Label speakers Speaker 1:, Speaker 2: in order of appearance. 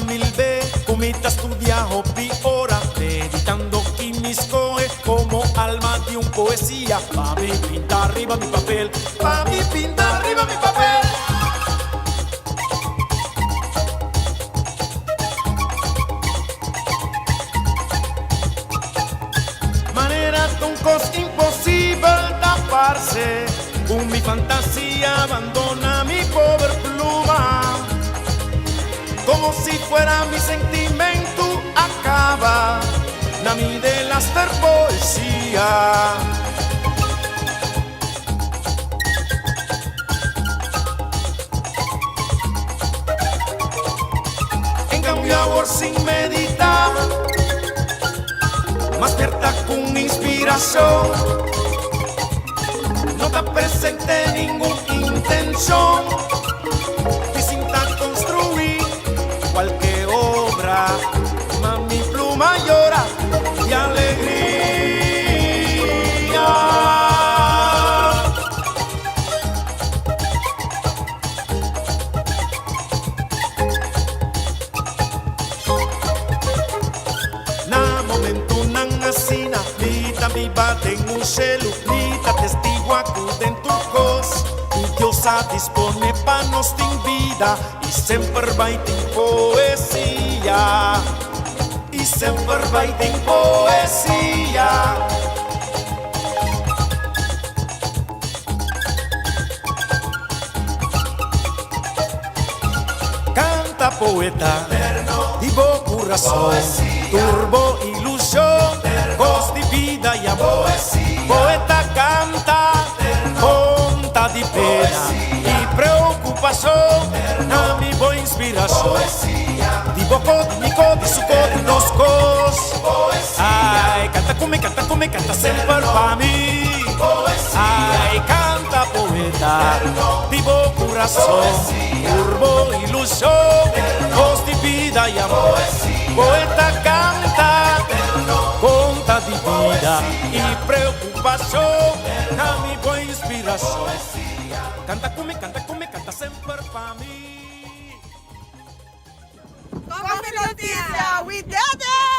Speaker 1: milbe, comita studia hobby ora, meditando in mis coe como alma di un poesía. Mami, pinta arriba mi papel, mami, pinta arriba mi papel. Manera un cos imposible taparse, con mi fantasía abandona mi pobre pluma. Como si fuera mi sentimento acaba, nami de las ter poesía. En cambio ahora sin meditar, más despierta con inspiración, no te presente ninguna intención, distinta construir cualquier obra, mami pluma llora de alegría. Na momento nang asina, nita mi bate en un celu, nita testigo acude en tu cos. Dios dispone pa' nostra vida y sempre vai in poesia, y sempre vai in poesia. Canta poeta, di buon corazón, turbo ilusión, cos di vida y amor. Poeta canta, conta di pena y preocupación, a mi boa inspiración. Di boco, di mico, di suco, di dos cos. Ay, canta sempre pa' mí. Ay, canta poeta, di buon corazón, turbo ilusión, cos di vida y amor. Poeta canta, conta di vida y preocupación, a mi boa inspiración. Canta sempre pa' mí.
Speaker 2: Coffee Noticia, we did it!